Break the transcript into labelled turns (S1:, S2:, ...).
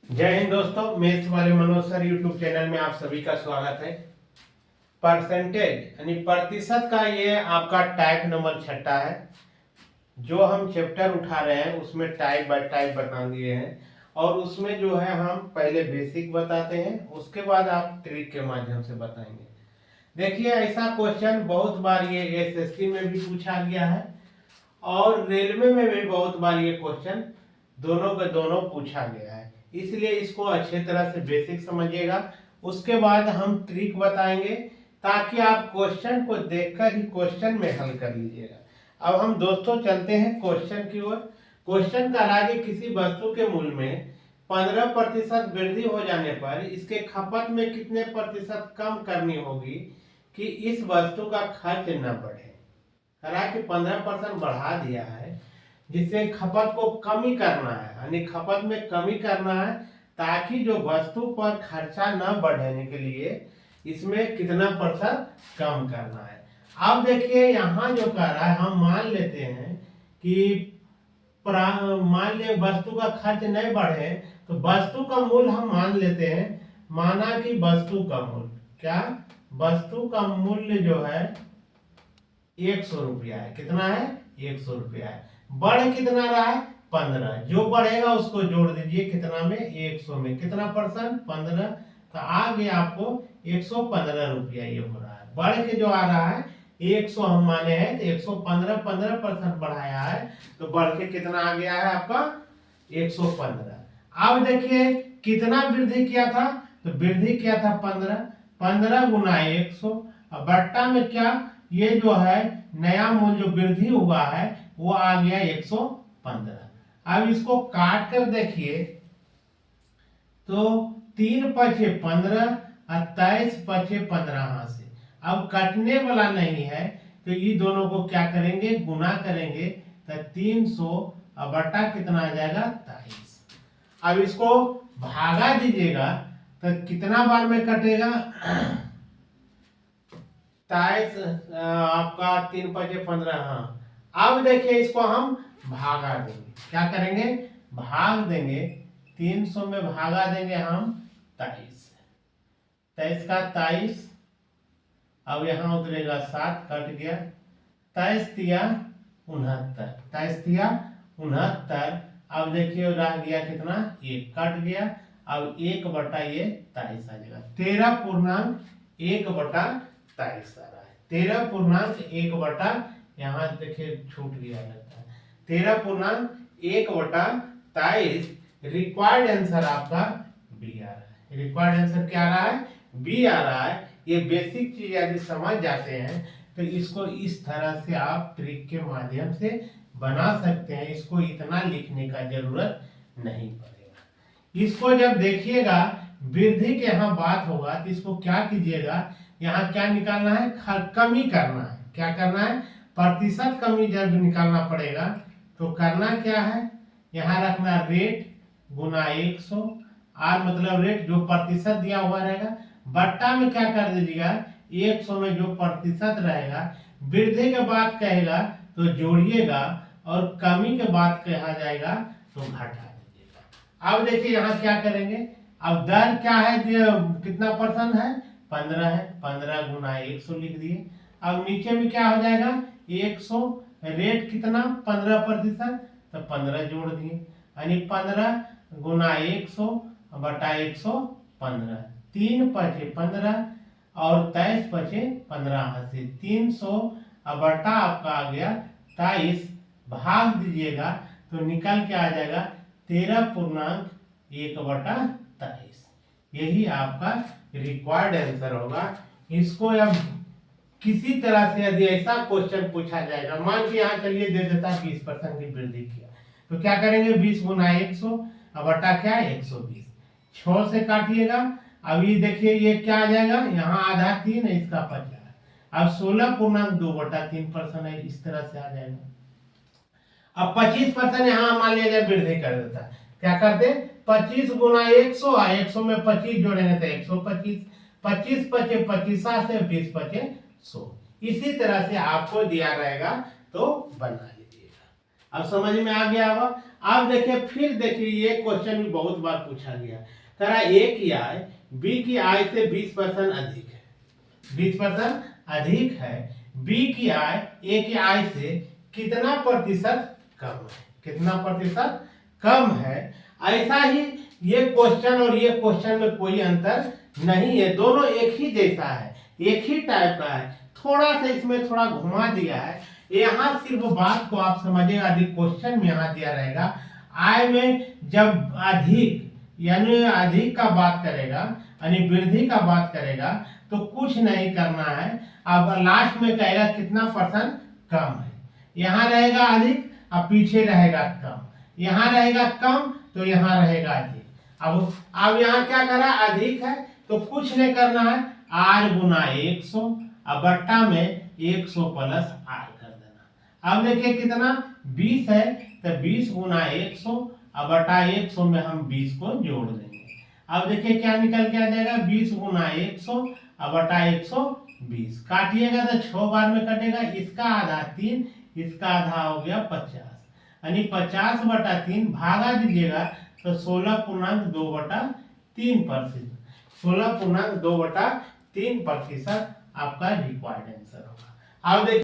S1: जय हिंद दोस्तों, मेथ्स वाले मनोज सर यूट्यूब चैनल में आप सभी का स्वागत है। परसेंटेज यानी प्रतिशत का ये आपका टाइप नंबर 6 है। जो हम चैप्टर उठा रहे हैं उसमें टाइप बाय टाइप बता दिए हैं और उसमें जो है हम पहले बेसिक बताते हैं, उसके बाद आप ट्रिक के माध्यम से बताएंगे। देखिए, ऐसा क्वेश्चन बहुत बार ये एसएससी में भी पूछा गया है और रेलवे में भी बहुत बार ये क्वेश्चन दोनों के दोनों पूछा गया है, इसलिए इसको अच्छे तरह से बेसिक समझिएगा। उसके बाद हम ट्रिक बताएंगे ताकि आप क्वेश्चन को देखकर ही क्वेश्चन में हल कर लीजिएगा। अब हम दोस्तों चलते हैं क्वेश्चन की ओर। क्वेश्चन का है कि किसी वस्तु के मूल्य में 15% वृद्धि हो जाने पर इसके खपत में कितने प्रतिशत कम करनी होगी कि इस वस्तु का खर्च न बढ़े। हालांकि 15% बढ़ा दिया है जिससे खपत को कमी करना है, यानी खपत में कमी करना है ताकि जो वस्तु पर खर्चा न बढ़ने के लिए इसमें कितना प्रतिशत कम करना है। अब देखिए यहाँ जो कह रहा है, हम मान लेते हैं कि मान ले वस्तु का खर्च नहीं बढ़े तो वस्तु का मूल्य हम मान लेते हैं। माना कि वस्तु का मूल्य क्या, वस्तु का मूल्य जो है 100 रुपया है। कितना है? 100 रुपया है। बढ़ कितना रहा है? 15। जो बढ़ेगा उसको जोड़ दीजिए कितना में? 100 में। कितना परसेंट? 15। तो आ गया आपको 115 रुपया ये हो रहा है। बढ़ के जो आ रहा है 100 हम माने हैं तो 115% बढ़ाया है तो बढ़ के कितना आ गया है आपका? 115। अब देखिए कितना वृद्धि किया था, तो वृद्धि किया था 15 गुना 100। अब बट्टा में क्या, ये जो है नया मूल्य जो वृद्धि हुआ है वो आ गया 115। अब इसको काट कर देखिए तो 3 पचे 15 और 23 पचे 15 से। अब कटने वाला नहीं है तो ये दोनों को क्या करेंगे? गुना करेंगे तो 300 और बटा कितना आ जाएगा? 23। अब इसको भागा दीजिएगा तो कितना बार में कटेगा? 23 आपका 3 पचे 15। हाँ, अब देखिए इसको हम भागा देंगे। क्या करेंगे? भाग देंगे। 300 में भागा देंगे हम 23। 23 का 23। अब यहाँ उतरेगा 7, कट गया। 23 तिया 69। 23 तिया 69। अब देखिए रह गया कितना? 1, कट गया। अब 1 बटा ये 23 आ जाएगा। 13.1 बटा 23 आ रहा है। 13.1 बटा, यहाँ देखिए छूट गया लगता है, 13.1 बटा 23। रिक्वायर्ड आंसर आपका बी आ रहा है। रिक्वायर्ड आंसर क्या आ रहा है? बी आ रहा है। ये बेसिक चीज यदि समझ जाते हैं तो इसको इस तरह से आप ट्रिक के माध्यम से बना सकते हैं। इसको इतना लिखने का जरूरत नहीं पड़ेगा। इसको जब देखिएगा वृद्धि के यहाँ बात होगा तो इसको क्या कीजिएगा, यहाँ क्या निकालना है? कमी करना है। क्या करना है? प्रतिशत कमी जब निकालना पड़ेगा तो करना क्या है? यहाँ रखना रेट गुना 100। आर मतलब रेट, जो प्रतिशत दिया हुआ रहेगा, बट्टा में क्या कर दीजिएगा? 100 में जो प्रतिशत रहेगा, वृद्धि के बाद कहेगा तो जोड़िएगा और कमी के बाद कहा जाएगा तो घटा दीजिएगा। अब देखिए यहाँ क्या करेंगे, अब दर क्या है, कितना परसेंट है? 15 है। 15 गुना 100 लिख दिए। अब नीचे में क्या हो जाएगा? 100। रेट कितना? 15%, तो 15 जोड़ दिए, यानी 15 गुना 100 बटा 115। 3 पचे 15 और 23 पचे 15 से 300 बटा आपका आ गया 23। भाग दीजिएगा तो निकल के आ जाएगा 13.1 बटा 23। यही आपका रिक्वायर्ड आंसर होगा। इसको अब किसी तरह से यदि ऐसा क्वेश्चन पूछा जाएगा, मान के यहाँ चलिए दे देता 20% की वृद्धि किया तो क्या करेंगे? 20 गुना 100 बटा क्या? 120। 6 से काटिएगा। अब ये देखिए ये क्या आ जाएगा? यहाँ आधा 3 है, इसका 50। अब 16.2 बटा 3% है, इस तरह से आ जाएगा। अब 25% यहाँ मान लिया जाए वृद्धि कर देता है, क्या करते? 25 गुना 100, 100 में 25 जोड़ेंगे तो 125। 25 पचे 25 से 20 पचे 100। इसी तरह से आपको दिया रहेगा तो बना लीजिएगा। अब समझ में आ गया होगा। अब देखिए फिर देखिए ये क्वेश्चन भी बहुत बार पूछा गया, कह रहा ए की आय बी की आय से 20% अधिक है, 20% अधिक है, बी की आय ए की आय से कितना प्रतिशत कम है, कितना प्रतिशत कम है। ऐसा ही ये क्वेश्चन और ये क्वेश्चन में कोई अंतर नहीं है, दोनों एक ही जैसा है, एक ही टाइप का है, थोड़ा सा इसमें थोड़ा घुमा दिया है। यहाँ सिर्फ बात को आप समझिएगा, अधिक क्वेश्चन में यहाँ दिया रहेगा आय में जब अधिक यानी अधिक का बात करेगा यानी वृद्धि का बात करेगा तो कुछ नहीं करना है, अब लास्ट में कहेगा कितना परसेंट कम है, यहाँ रहेगा अधिक अब पीछे रहेगा कम, यहाँ रहेगा कम तो यहाँ रहेगा अधिक। अब यहाँ क्या करा, अधिक है तो कुछ नहीं करना है, आर गुना 100 अब बट्टा में 100 प्लस आर कर देना। अब देखिए कितना 20 है तो 20 गुना 100 अब बटा 100 में हम 20 को जोड़ देंगे। अब देखिए क्या निकल के आ जाएगा, 20 गुना 100 अब बटा 120, काटिएगा तो 6 बार में कटेगा, इसका आधा 3, इसका आधा हो गया 50, यानी 50 बटा 3 भागा दीजिएगा तो 16.2/3%, 16.2/3% आपका रिक्वायर्ड आंसर होगा। अब देखिए